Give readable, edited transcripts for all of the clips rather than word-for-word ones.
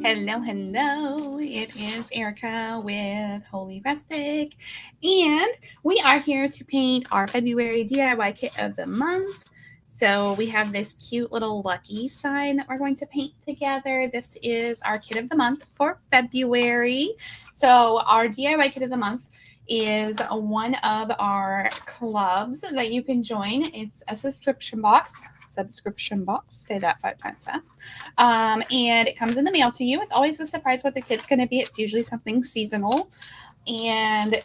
Hello, hello. It is Erica with Holy Rustic, and we are here to paint our February DIY kit of the month. So we have this cute little lucky sign that we're going to paint together. This is our kit of the month for February. So our DIY kit of the month is one of our clubs that you can join. It's a subscription box. Say that 5 times fast. And it comes in the mail to you. It's always a surprise what the kit's going to be. It's usually something seasonal. And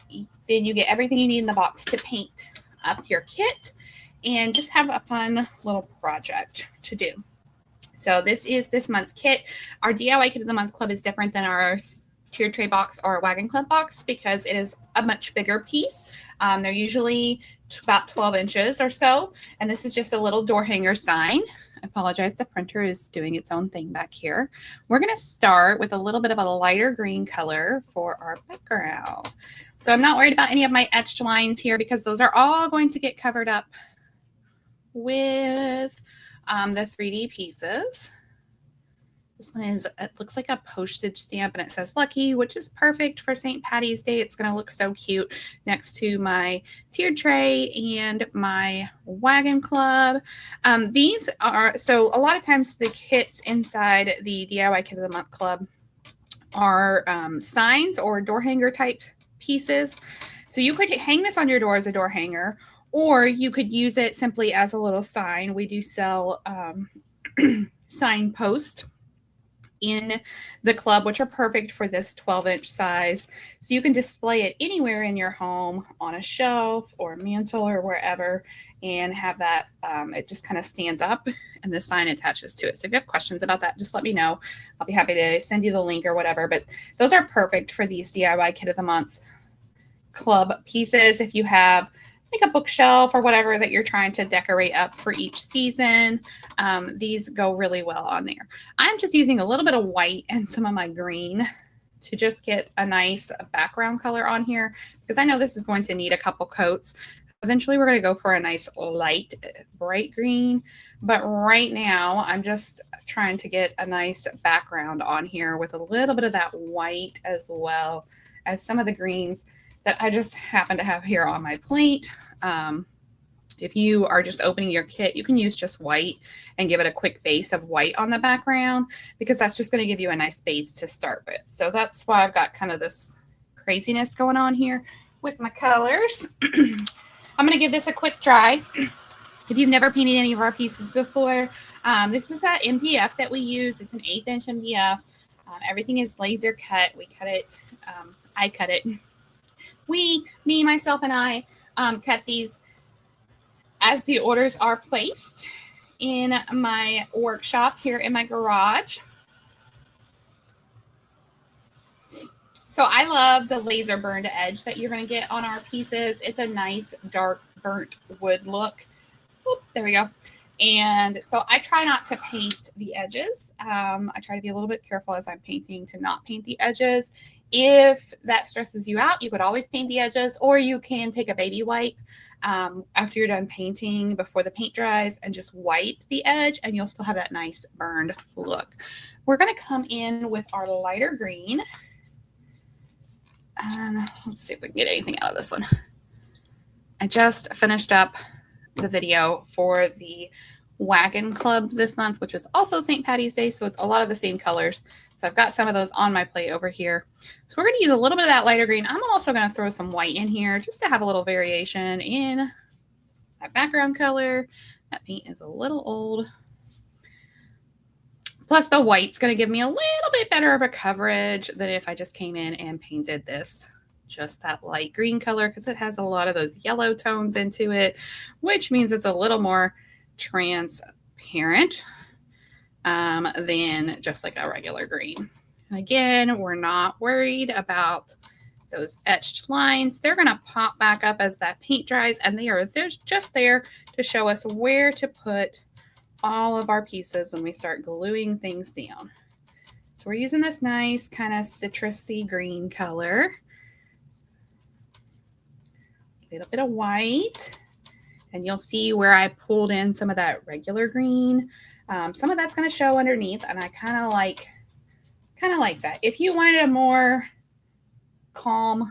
then you get everything you need in the box to paint up your kit and just have a fun little project to do. So this is this month's kit. Our DIY kit of the month club is different than our tiered tray box or wagon club box because it is a much bigger piece. They're usually about 12 inches or so, and this is just a little door hanger sign. I apologize, the printer is doing its own thing back here. We're going to start with a little bit of a lighter green color for our background. So I'm not worried about any of my etched lines here because those are all going to get covered up with the 3D pieces. This one is, it looks like a postage stamp and it says lucky, which is perfect for St. Patty's Day. It's going to look so cute next to my tiered tray and my wagon club. These are, so a lot of times the kits inside the DIY Kit of the Month Club are signs or door hanger type pieces. So you could hang this on your door as a door hanger, or you could use it simply as a little sign. We do sell sign posts in the club, which are perfect for this 12-inch size. So you can display it anywhere in your home, on a shelf or a mantle or wherever, and have that, it just kind of stands up and the sign attaches to it. So if you have questions about that, just let me know. I'll be happy to send you the link or whatever, but those are perfect for these DIY Kit of the Month club pieces. If you have like a bookshelf or whatever that you're trying to decorate up for each season, these go really well on there. I'm just using a little bit of white and some of my green to just get a nice background color on here because I know this is going to need a couple coats. Eventually we're going to go for a nice light bright green, but right now I'm just trying to get a nice background on here with a little bit of that white as well as some of the greens that I just happen to have here on my plate. If you are just opening your kit, you can use just white and give it a quick base of white on the background because that's just going to give you a nice base to start with. So that's why I've got kind of this craziness going on here with my colors. I'm going to give this a quick dry. If you've never painted any of our pieces before, this is an MDF that we use. It's an 1/8 inch MDF. Everything is laser cut. We cut it. I cut it. Me, myself, and I cut these as the orders are placed in my workshop here in my garage. So I love the laser burned edge that you're going to get on our pieces. It's a nice dark burnt wood look. Oop, there we go. And so I try not to paint the edges. I try to be a little bit careful as I'm painting to not paint the edges. If that stresses you out, you could always paint the edges, or you can take a baby wipe after you're done painting before the paint dries and just wipe the edge and you'll still have that nice burned look. We're going to come in with our lighter green. And let's see if we can get anything out of this one. I just finished up the video for the wagon club this month, which is also St. Patty's Day, so it's a lot of the same colors. So I've got some of those on my plate over here. So we're going to use a little bit of that lighter green. I'm also going to throw some white in here just to have a little variation in my background color. That paint is a little old. Plus the white's going to give me a little bit better of a coverage than if I just came in and painted this just that light green color because it has a lot of those yellow tones into it, which means it's a little more transparent than just like a regular green. And again, we're not worried about those etched lines. They're going to pop back up as that paint dries, and they're just there to show us where to put all of our pieces when we start gluing things down. So we're using this nice kind of citrusy green color. A little bit of white. And you'll see where I pulled in some of that regular green. Some of that's going to show underneath, and I kind of like that. If you wanted a more calm,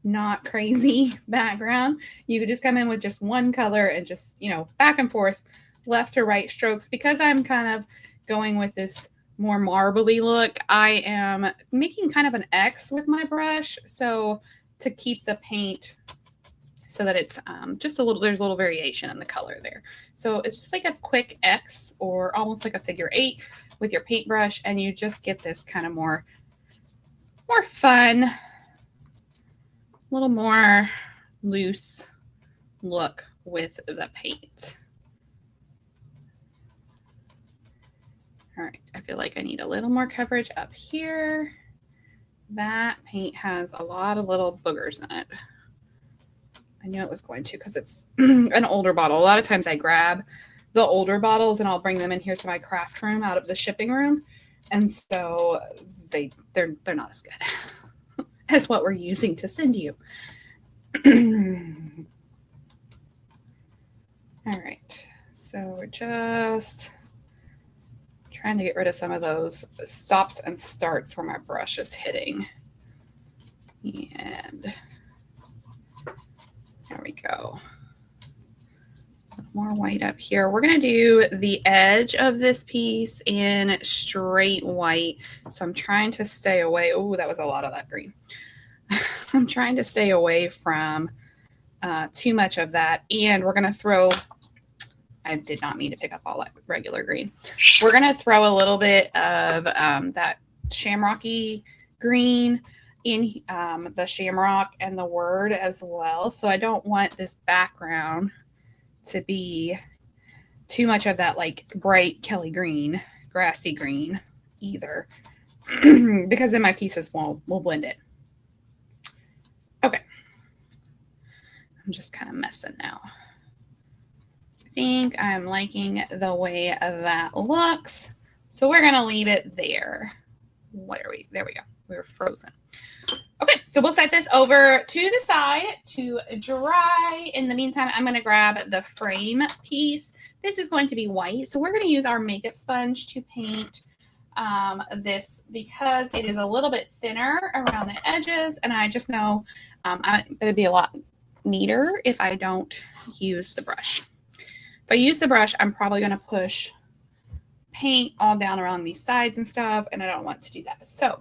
not crazy background, you could just come in with just one color and just, you know, back and forth, left to right strokes. Because I'm kind of going with this more marbly look, I am making kind of an X with my brush, so to keep the paint so that it's just a little, there's a little variation in the color there. So it's just like a quick X or almost like a figure 8 with your paintbrush, and you just get this kind of more fun, a little more loose look with the paint. All right, I feel like I need a little more coverage up here. That paint has a lot of little boogers in it. I knew it was going to because it's an older bottle. A lot of times I grab the older bottles and I'll bring them in here to my craft room out of the shipping room. And so they're not as good as what we're using to send you. All right, so we're just trying to get rid of some of those stops and starts where my brush is hitting. And there we go. A little more white up here. We're going to do the edge of this piece in straight white. So I'm trying to stay away. Oh, that was a lot of that green. I'm trying to stay away from too much of that. And we're going to throw, I did not mean to pick up all that regular green. We're going to throw a little bit of that shamrocky green in the shamrock and the word as well. So I don't want this background to be too much of that like bright Kelly green, grassy green either, because then my pieces will blend it. Okay. I'm just kind of messing now. I think I'm liking the way that looks. So we're going to leave it there. What are we? There we go. We were frozen. Okay, so we'll set this over to the side to dry. In the meantime, I'm going to grab the frame piece. This is going to be white, so we're going to use our makeup sponge to paint this because it is a little bit thinner around the edges, and I just know it would be a lot neater if I don't use the brush. If I use the brush, I'm probably going to push paint all down around these sides and stuff, and I don't want to do that. So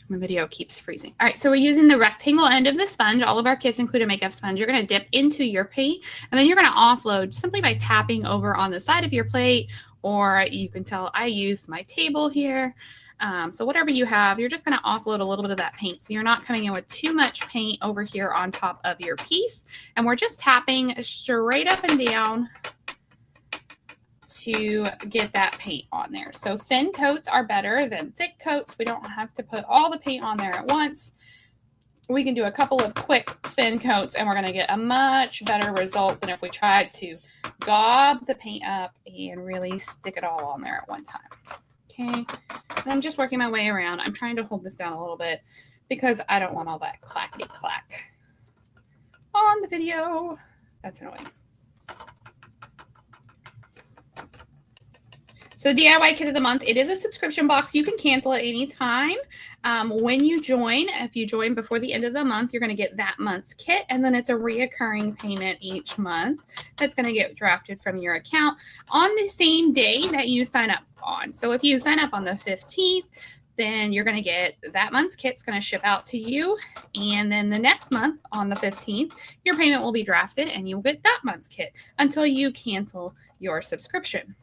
the video keeps freezing. All right, so we're using the rectangle end of the sponge. All of our kits include a makeup sponge. You're going to dip into your paint, and then you're going to offload simply by tapping over on the side of your plate, or you can tell I use my table here. So whatever you have, you're just going to offload a little bit of that paint. So you're not coming in with too much paint over here on top of your piece. And we're just tapping straight up and down to get that paint on there. So thin coats are better than thick coats. We don't have to put all the paint on there at once. We can do a couple of quick thin coats and we're going to get a much better result than if we tried to gob the paint up and really stick it all on there at one time. Okay, and I'm just working my way around. I'm trying to hold this down a little bit because I don't want all that clackety clack on the video. That's annoying. So DIY Kit of the Month, it is a subscription box. You can cancel at any time. When you join, if you join before the end of the month, you're going to get that month's kit, and then it's a reoccurring payment each month that's going to get drafted from your account on the same day that you sign up on. So if you sign up on the 15th, then you're going to get that month's kit's going to ship out to you. And then the next month on the 15th, your payment will be drafted and you'll get that month's kit until you cancel your subscription.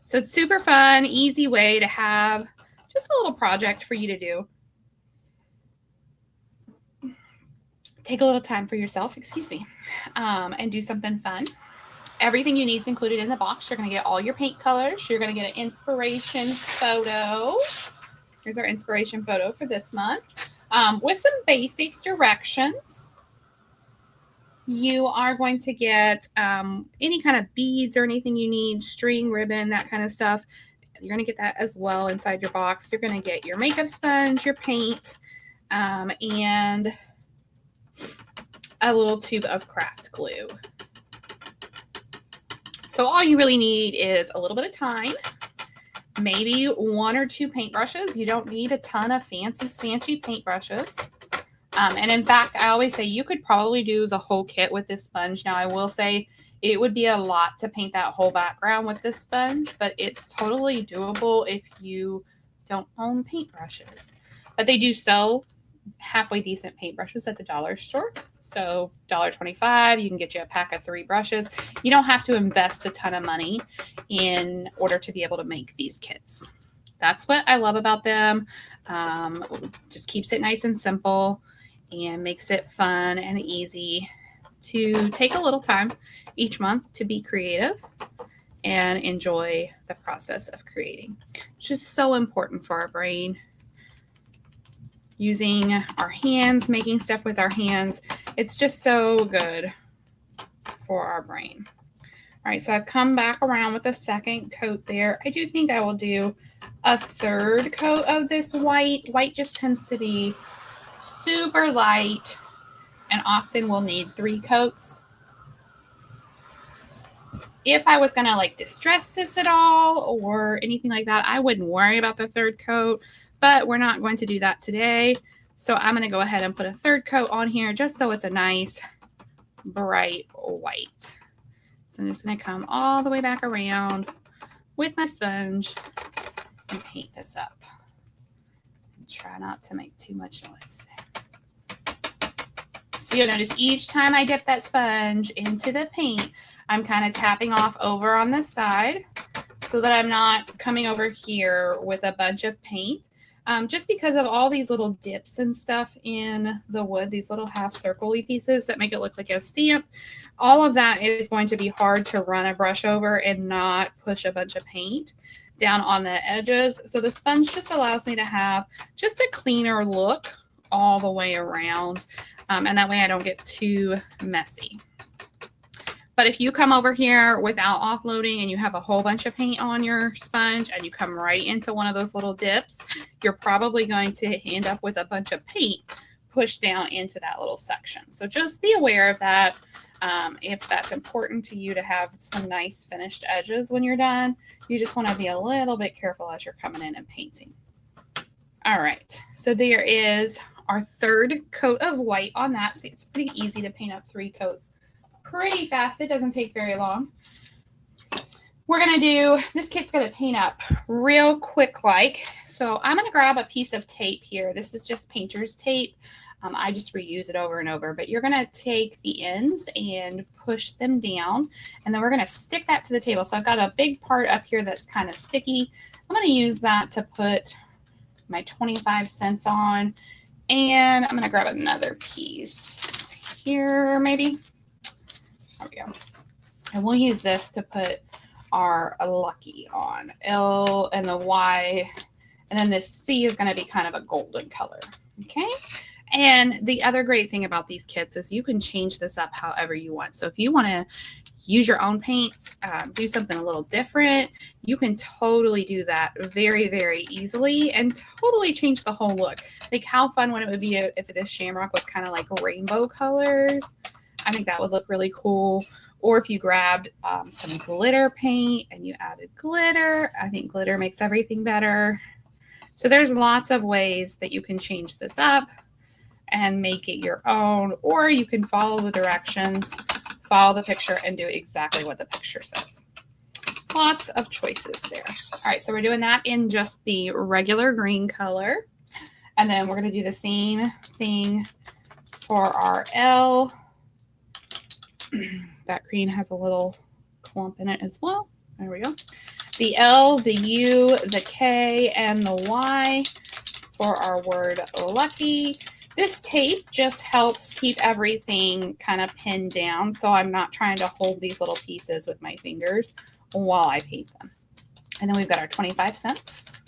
So it's super fun, easy way to have just a little project for you to do. Take a little time for yourself, excuse me, and do something fun. Everything you need is included in the box. You're going to get all your paint colors. You're going to get an inspiration photo. Here's our inspiration photo for this month with some basic directions. You are going to get any kind of beads or anything you need, string, ribbon, that kind of stuff. You're going to get that as well inside your box. You're going to get your makeup sponge, your paint, and a little tube of craft glue. So all you really need is a little bit of time, maybe 1 or 2 paintbrushes. You don't need a ton of fancy paintbrushes. And in fact, I always say you could probably do the whole kit with this sponge. Now, I will say it would be a lot to paint that whole background with this sponge, but it's totally doable if you don't own paintbrushes. But they do sell halfway decent paintbrushes at the dollar store. So $1.25, you can get you a pack of 3 brushes. You don't have to invest a ton of money in order to be able to make these kits. That's what I love about them. Just keeps it nice and simple and makes it fun and easy to take a little time each month to be creative and enjoy the process of creating. It's just so important for our brain. Using our hands, making stuff with our hands, it's just so good for our brain. All right, so I've come back around with a second coat there. I do think I will do a third coat of this white. White just tends to be super light and often will need 3 coats. If I was gonna like distress this at all or anything like that, I wouldn't worry about the third coat, but we're not going to do that today. So I'm gonna go ahead and put a third coat on here just so it's a nice bright white. So I'm just gonna come all the way back around with my sponge and paint this up. And try not to make too much noise. So you'll notice each time I dip that sponge into the paint, I'm kind of tapping off over on this side so that I'm not coming over here with a bunch of paint. Just because of all these little dips and stuff in the wood, these little half circle-y pieces that make it look like a stamp, all of that is going to be hard to run a brush over and not push a bunch of paint down on the edges. So the sponge just allows me to have just a cleaner look all the way around. And that way I don't get too messy. But if you come over here without offloading and you have a whole bunch of paint on your sponge and you come right into one of those little dips, you're probably going to end up with a bunch of paint pushed down into that little section. So just be aware of that. If that's important to you to have some nice finished edges when you're done, you just want to be a little bit careful as you're coming in and painting. All right, so there is our third coat of white on that. See, it's pretty easy to paint up 3 coats pretty fast. It doesn't take very long. We're going to do, this kit's going to paint up real quick like. So I'm going to grab a piece of tape here. This is just painter's tape. I just reuse it over and over, but you're going to take the ends and push them down, and then we're going to stick that to the table. So I've got a big part up here that's kind of sticky. I'm going to use that to put my 25 cents on, and I'm going to grab another piece here maybe. There we go. And we'll use this to put our lucky on. L and the Y, and then this C is going to be kind of a golden color. Okay. And the other great thing about these kits is you can change this up however you want. So if you want to use your own paints, do something a little different, you can totally do that very, very easily and totally change the whole look. Like how fun would it be if this Shamrock was kind of like rainbow colors? I think that would look really cool. Or if you grabbed some glitter paint and you added glitter, I think glitter makes everything better. So there's lots of ways that you can change this up and make it your own, or you can follow the directions, follow the picture, and do exactly what the picture says. Lots of choices there. All right, so we're doing that in just the regular green color. And then we're going to do the same thing for our L. That green has a little clump in it as well. There we go. The L, the U, the K, and the Y for our word lucky. This tape just helps keep everything kind of pinned down, so I'm not trying to hold these little pieces with my fingers while I paint them. And then we've got our 25 cents.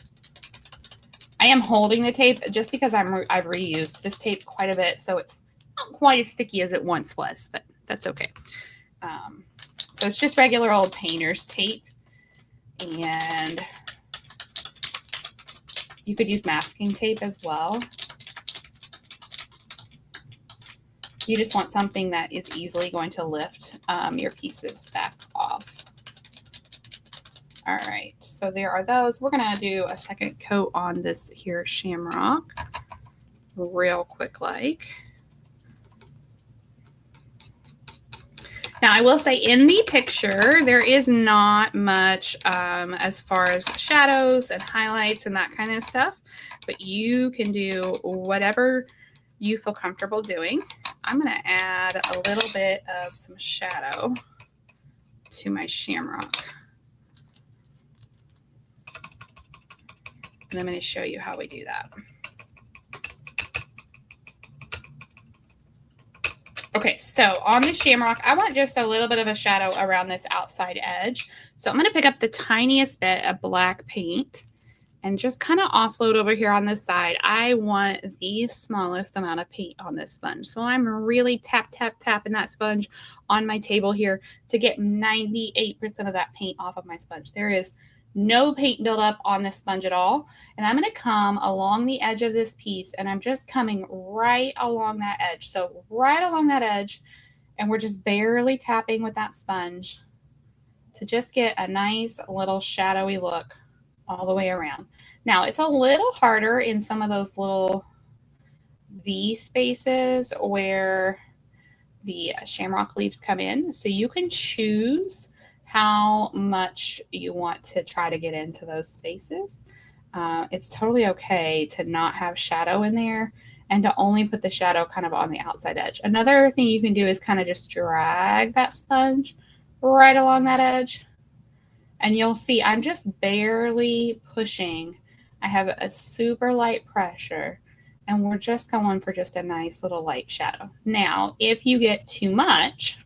I am holding the tape just because I've reused this tape quite a bit, so it's not quite as sticky as it once was, but that's okay. So it's just regular old painter's tape, and you could use masking tape as well. You just want something that is easily going to lift your pieces back off. All right, so there are those. We're gonna do a second coat on this here Shamrock real quick like. Now, I will say in the picture, there is not much as far as shadows and highlights and that kind of stuff, but you can do whatever you feel comfortable doing. I'm going to add a little bit of some shadow to my Shamrock. And I'm going to show you how we do that. Okay, so on the Shamrock, I want just a little bit of a shadow around this outside edge. So I'm going to pick up the tiniest bit of black paint and just kind of offload over here on this side. I want the smallest amount of paint on this sponge. So I'm really tapping that sponge on my table here to get 98% of that paint off of my sponge. There is no paint buildup on this sponge at all. And I'm going to come along the edge of this piece, and I'm just coming right along that edge. So right along that edge, and we're just barely tapping with that sponge to just get a nice little shadowy look all the way around. Now, it's a little harder in some of those little V spaces where the Shamrock leaves come in. So you can choose how much you want to try to get into those spaces. It's totally okay to not have shadow in there and to only put the shadow kind of on the outside edge. Another thing you can do is kind of just drag that sponge right along that edge. And you'll see I'm just barely pushing. I have a super light pressure, and we're just going for just a nice little light shadow. Now, if you get too much,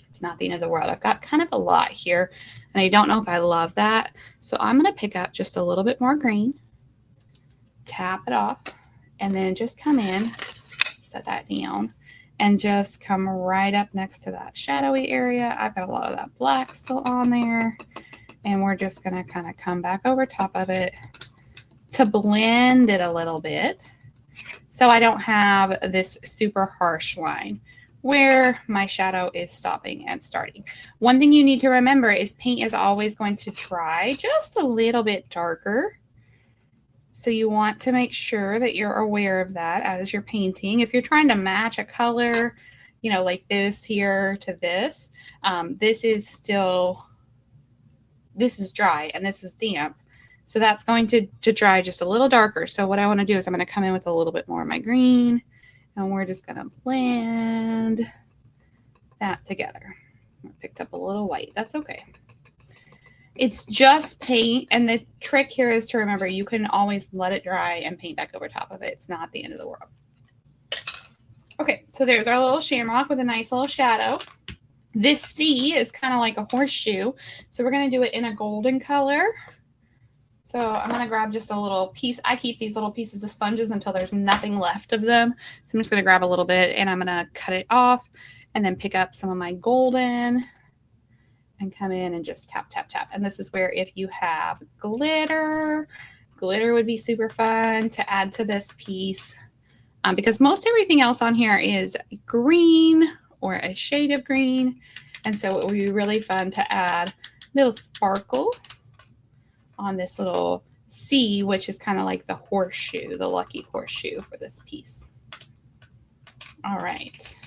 it's not the end of the world. I've got kind of a lot here, and I don't know if I love that. So I'm going to pick up just a little bit more green, tap it off, and then just come in, set that down, and just come right up next to that shadowy area. I've got a lot of that black still on there, and we're just going to kind of come back over top of it to blend it a little bit so I don't have this super harsh line where my shadow is stopping and starting. One thing you need to remember is paint is always going to dry just a little bit darker. So you want to make sure that you're aware of that as you're painting. If you're trying to match a color, you know, like this here to this, this is dry and this is damp. So that's going to dry just a little darker. So what I want to do is I'm going to come in with a little bit more of my green, and we're just going to blend that together. I picked up a little white. That's okay. It's just paint, and the trick here is to remember you can always let it dry and paint back over top of it. It's not the end of the world. Okay, so there's our little Shamrock with a nice little shadow. This C is kind of like a horseshoe, so we're going to do it in a golden color. So I'm going to grab just a little piece. I keep these little pieces of sponges until there's nothing left of them. So I'm just going to grab a little bit, and I'm going to cut it off and then pick up some of my golden and come in and just tap, tap, tap. And this is where if you have glitter would be super fun to add to this piece because most everything else on here is green or a shade of green. And so it would be really fun to add a little sparkle on this little C, which is kind of like the horseshoe, the lucky horseshoe for this piece. All right,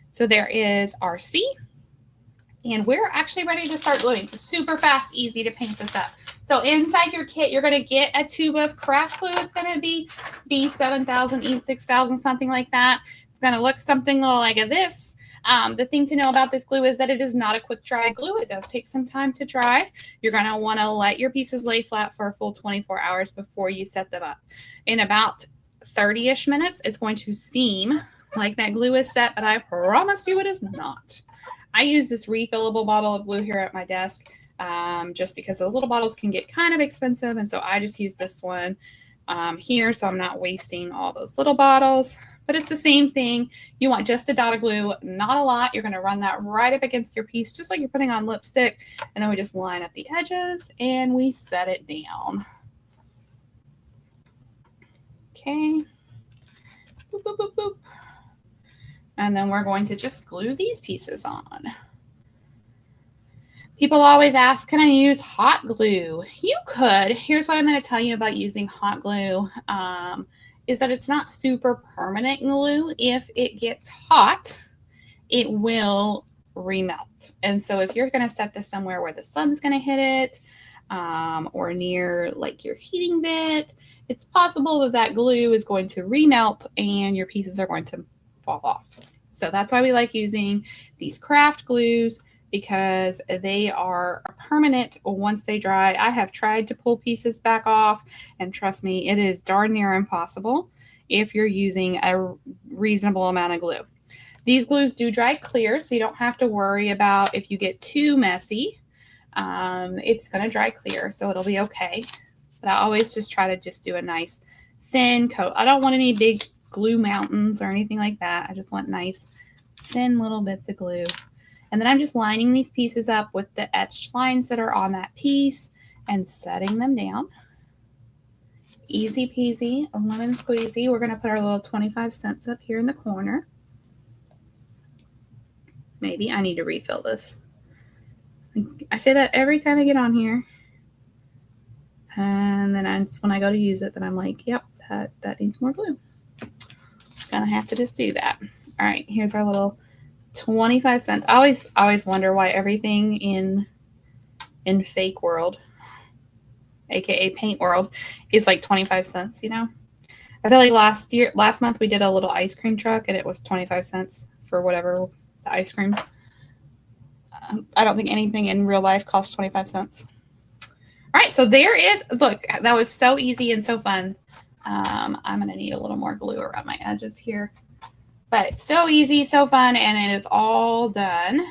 so there is our C, and we're actually ready to start gluing. Super fast, easy to paint this up. So inside your kit, you're going to get a tube of craft glue. It's going to be B7000, E6000, something like that. It's going to look something like this. The thing to know about this glue is that it is not a quick dry glue. It does take some time to dry. You're going to want to let your pieces lay flat for a full 24 hours before you set them up. In about 30-ish minutes, it's going to seem like that glue is set, but I promise you it is not. I use this refillable bottle of glue here at my desk just because those little bottles can get kind of expensive, and so I just use this one here so I'm not wasting all those little bottles. But it's the same thing. You want just a dot of glue, not a lot. You're going to run that right up against your piece, just like you're putting on lipstick. And then we just line up the edges and we set it down. Okay. Boop, boop, boop, boop. And then we're going to just glue these pieces on. People always ask, can I use hot glue? You could. Here's what I'm going to tell you about using hot glue, is that it's not super permanent glue. If it gets hot, it will remelt. And so if you're going to set this somewhere where the sun's going to hit it, or near like your heating bit, it's possible that that glue is going to remelt and your pieces are going to fall off. So that's why we like using these craft glues, because they are permanent once they dry. I have tried to pull pieces back off, and trust me, it is darn near impossible if you're using a reasonable amount of glue. These glues do dry clear, so you don't have to worry about if you get too messy. It's going to dry clear, so it'll be okay. But I always just try to just do a nice thin coat. I don't want any big glue mountains or anything like that. I just want nice thin little bits of glue. And then I'm just lining these pieces up with the etched lines that are on that piece and setting them down. Easy peasy, lemon squeezy. We're going to put our little 25 cents up here in the corner. Maybe I need to refill this. I say that every time I get on here. And then when I go to use it, then I'm like, yep, that needs more glue. Gonna have to just do that. All right, here's our little 25 cents. I always wonder why everything in fake world, aka paint world, is like 25 cents, you know? I feel like last month we did a little ice cream truck and it was 25 cents for whatever the ice cream. I don't think anything in real life costs 25 cents. All right, so there is, look, that was so easy and so fun. I'm going to need a little more glue around my edges here. But so easy, so fun, and it is all done.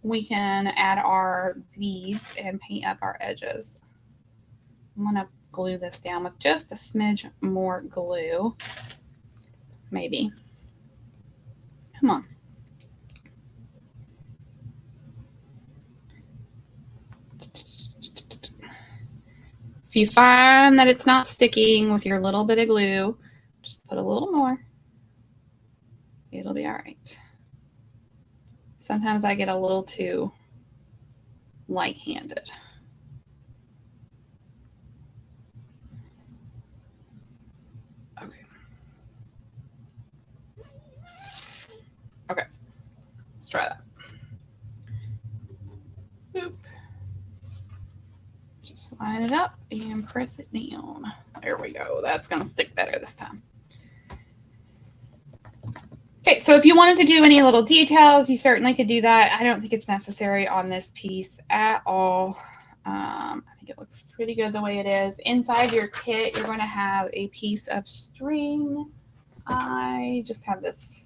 We can add our beads and paint up our edges. I'm going to glue this down with just a smidge more glue. Maybe. Come on. If you find that it's not sticking with your little bit of glue, just put a little more. It'll be all right. Sometimes I get a little too light-handed. Okay. Okay. Let's try that. Boop. Just line it up and press it down. There we go. That's going to stick better this time. Okay, so if you wanted to do any little details, you certainly could do that. I don't think it's necessary on this piece at all. I think it looks pretty good the way it is. Inside your kit, you're going to have a piece of string. I just have this.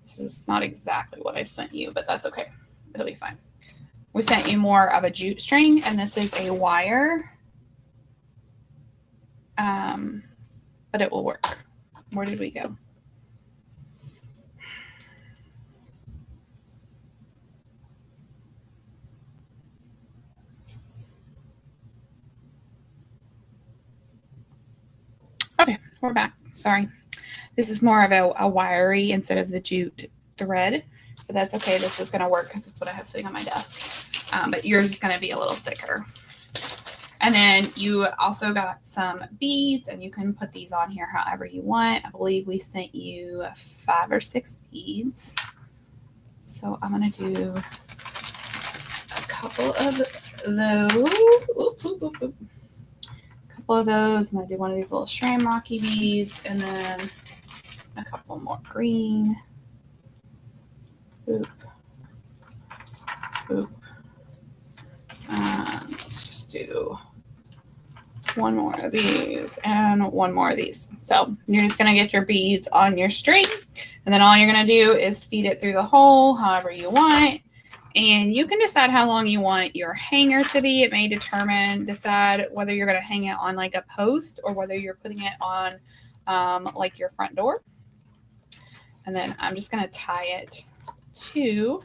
This is not exactly what I sent you, but that's okay. It'll be fine. We sent you more of a jute string, and this is a wire. But it will work. Where did we go? Okay, we're back. Sorry. This is more of a wiry instead of the jute thread, but that's okay. This is going to work because it's what I have sitting on my desk. But yours is going to be a little thicker. And then you also got some beads, and you can put these on here however you want. I believe we sent you 5 or 6 beads. So I'm going to do a couple of those. Couple of those, and I do one of these little Shamrocky beads, and then a couple more green. Boop. Boop. Let's just do one more of these and one more of these. So you're just going to get your beads on your string, and then all you're going to do is feed it through the hole however you want. And you can decide how long you want your hanger to be. It may decide whether you're going to hang it on like a post or whether you're putting it on like your front door. And then I'm just going to tie it to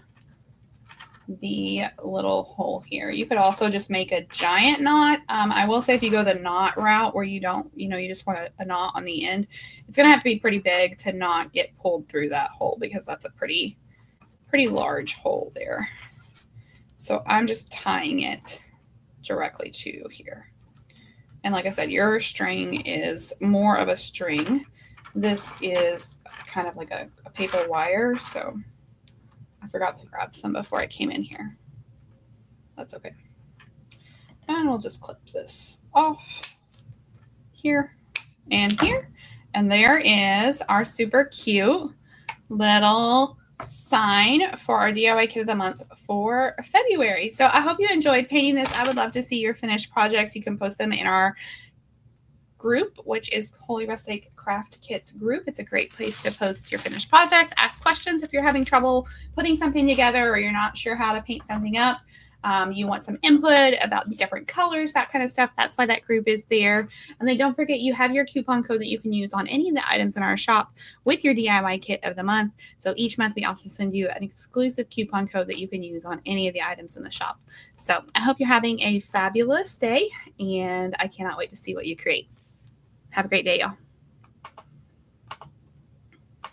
the little hole here. You could also just make a giant knot. I will say if you go the knot route where you don't, you just want a knot on the end, it's going to have to be pretty big to not get pulled through that hole because that's a pretty large hole there. So I'm just tying it directly to here. And like I said, your string is more of a string. This is kind of like a paper wire, so I forgot to grab some before I came in here. That's okay. And we'll just clip this off here and here. And there is our super cute little sign for our DIY Kit of the Month for February. So I hope you enjoyed painting this. I would love to see your finished projects. You can post them in our group, which is Holy Rustic Craft Kits group. It's a great place to post your finished projects. Ask questions if you're having trouble putting something together or you're not sure how to paint something up. You want some input about different colors, that kind of stuff. That's why that group is there. And then don't forget, you have your coupon code that you can use on any of the items in our shop with your DIY Kit of the Month. So each month we also send you an exclusive coupon code that you can use on any of the items in the shop. So I hope you're having a fabulous day, and I cannot wait to see what you create. Have a great day, y'all.